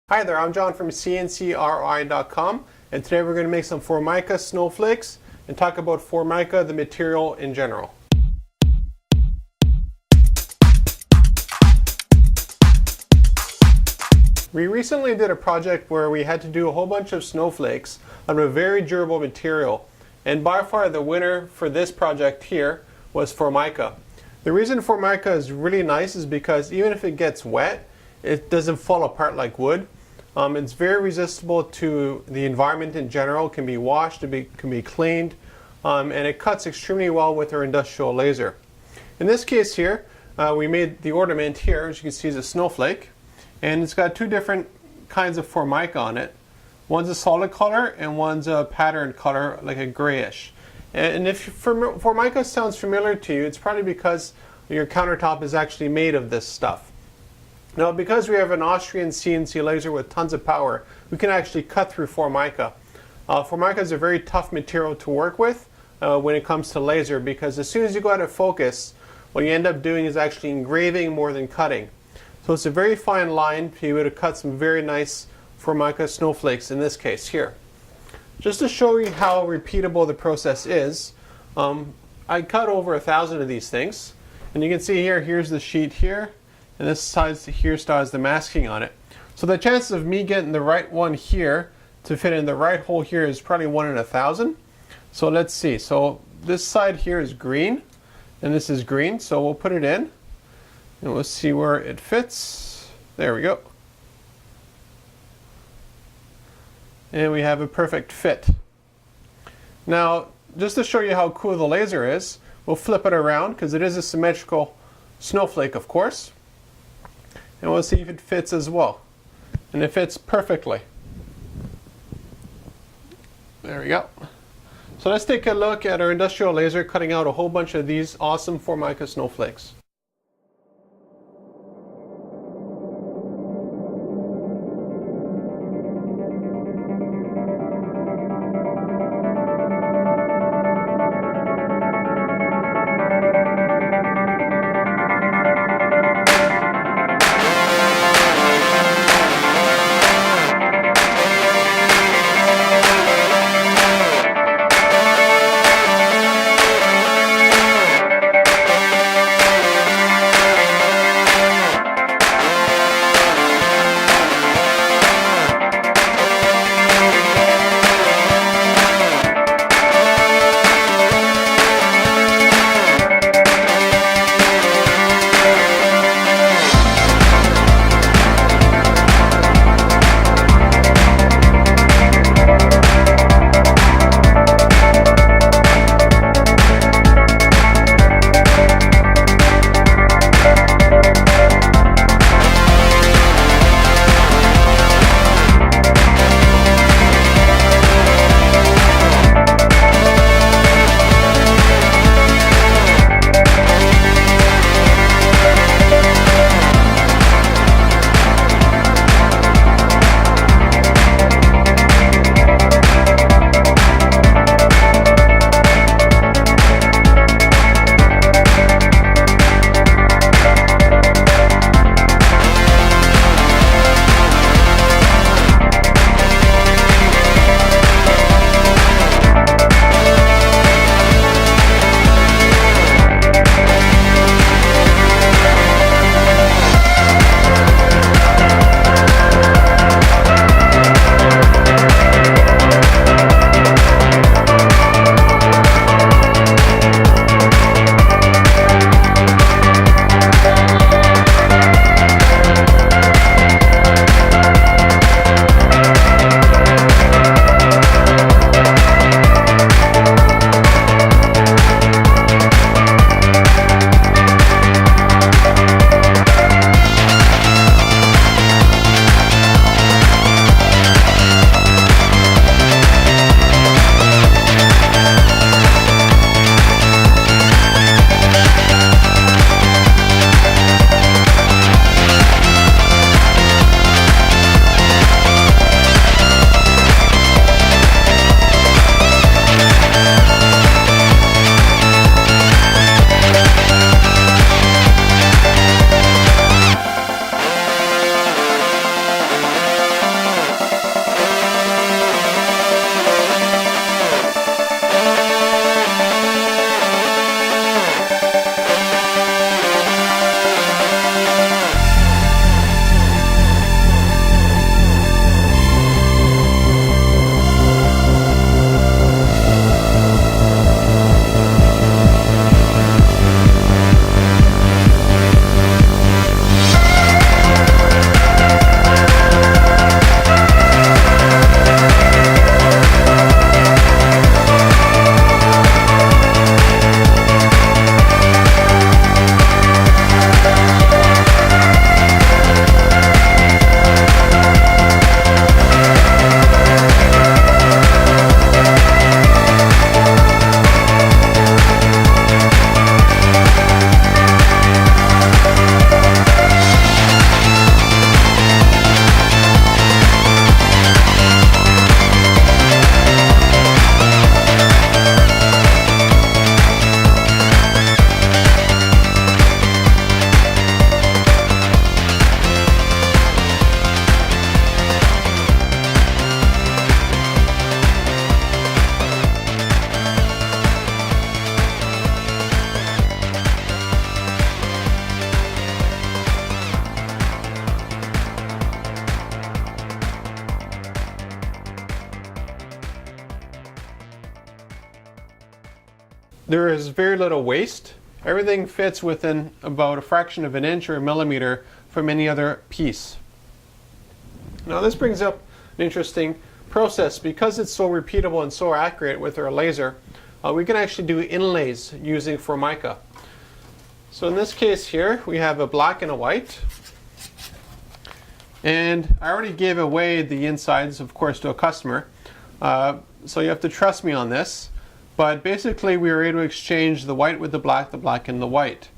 Hi there, I'm John from CNCKing.com, and today we're going to make some Formica snowflakes and talk about Formica, the material in general. We recently did a project where we had to do a whole bunch of snowflakes on a very durable material, and by far the winner for this project here was Formica. The reason Formica is really nice is because even if it gets wet, it doesn't fall apart like wood. It's very resistible to the environment in general. It can be washed, it can be cleaned, and it cuts extremely well with our industrial laser. In this case here, we made the ornament here, as you can see, is a snowflake, and it's got two different kinds of Formica on it. One's a solid color and one's a patterned color, like a grayish. And if Formica sounds familiar to you, it's probably because your countertop is actually made of this stuff. Now, because we have an Austrian CNC laser with tons of power, we can actually cut through Formica. Formica is a very tough material to work with when it comes to laser, because as soon as you go out of focus, what you end up doing is actually engraving more than cutting. So it's a very fine line to be able to cut some very nice Formica snowflakes in this case here. Just to show you how repeatable the process is, I cut over 1,000 of these things, and you can see here, here's the sheet here, and this side here still has the masking on it. So the chances of me getting the right one here to fit in the right hole here is probably 1 in 1,000. So let's see. So this side here is green, and this is green. So we'll put it in, and we'll see where it fits. There we go. And we have a perfect fit. Now, just to show you how cool the laser is, we'll flip it around because it is a symmetrical snowflake, of course. And we'll see if it fits as well. And it fits perfectly. There we go. So let's take a look at our industrial laser cutting out a whole bunch of these awesome Formica snowflakes. there is very little waste. Everything fits within about a fraction of an inch or a millimeter from any other piece. Now this brings up an interesting process. Because it's so repeatable and so accurate with our laser, we can actually do inlays using Formica. So in this case here, we have a black and a white. And I already gave away the insides, of course, to a customer. So you have to trust me on this. But basically, we were able to exchange the white with the black and the white.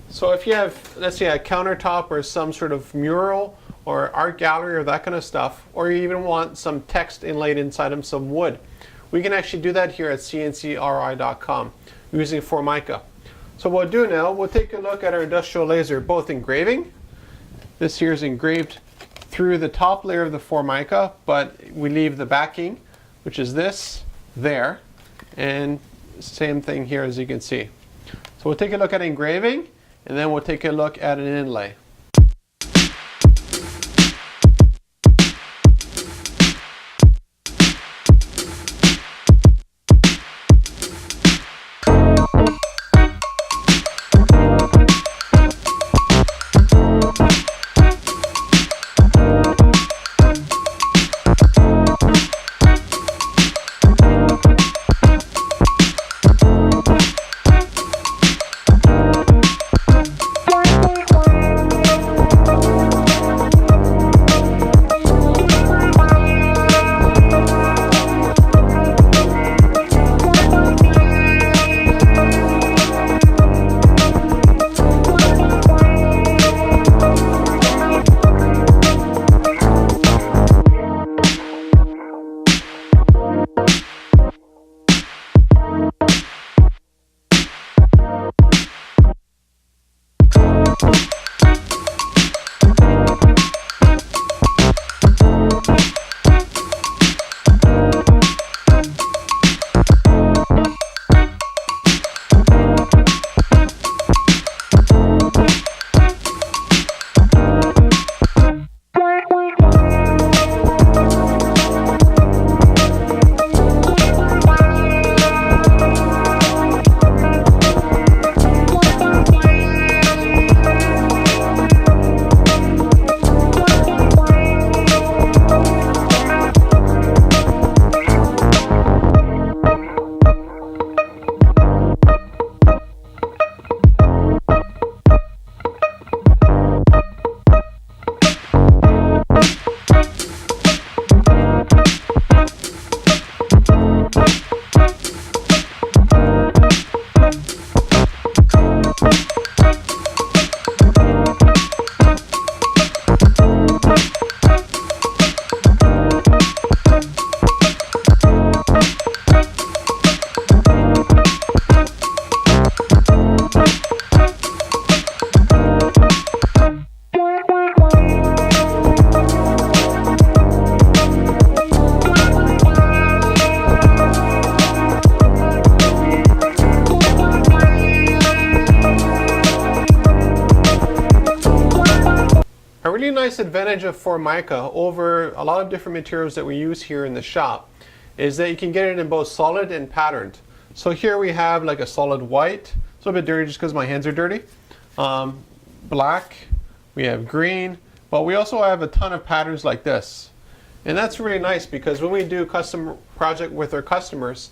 So if you have, let's say, a countertop or some sort of mural or art gallery or that kind of stuff, or you even want some text inlaid inside of some wood, we can actually do that here at CNCKing.com using Formica. So what we'll do now, we'll take a look at our industrial laser, both engraving. This here is engraved through the top layer of the Formica, but we leave the backing, which is this, there. And same thing here, as you can see. So we'll take a look at engraving, and then we'll take a look at an inlay. A really nice advantage of Formica over a lot of different materials that we use here in the shop is that you can get it in both solid and patterned. So here we have like a solid white, it's a little bit dirty just because my hands are dirty, black, we have green, but we also have a ton of patterns like this. And that's really nice because when we do a custom project with our customers,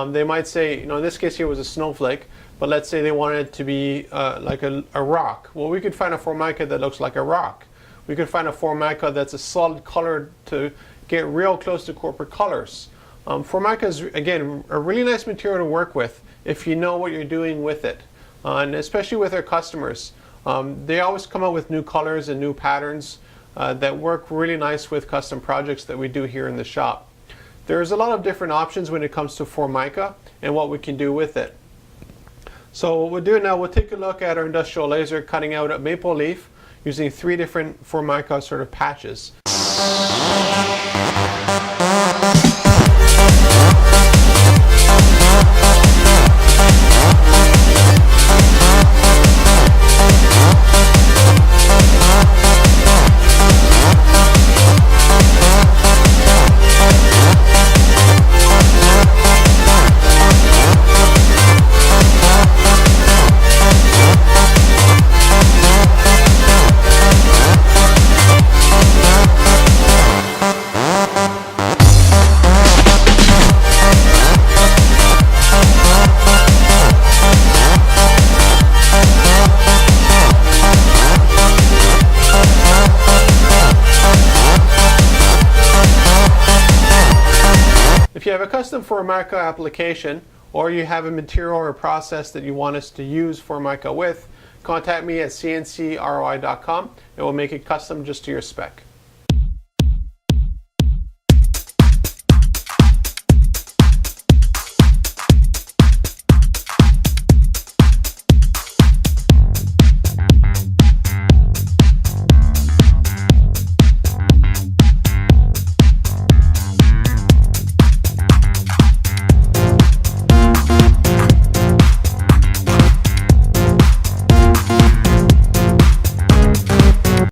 they might say, you know, in this case here was a snowflake, but let's say they wanted it to be like a rock. Well, we could find a Formica that looks like a rock. We could find a Formica that's a solid color to get real close to corporate colors. Formica is, again, a really nice material to work with if you know what you're doing with it. And especially with our customers. They always come out with new colors and new patterns that work really nice with custom projects that we do here in the shop. There's a lot of different options when it comes to Formica and what we can do with it. So what we'll do now, we'll take a look at our industrial laser cutting out a maple leaf using 3 different Formica sort of patches. you have a custom Formica application, or you have a material or process that you want us to use Formica with, contact me at CNCROI.com and we'll make it custom just to your spec.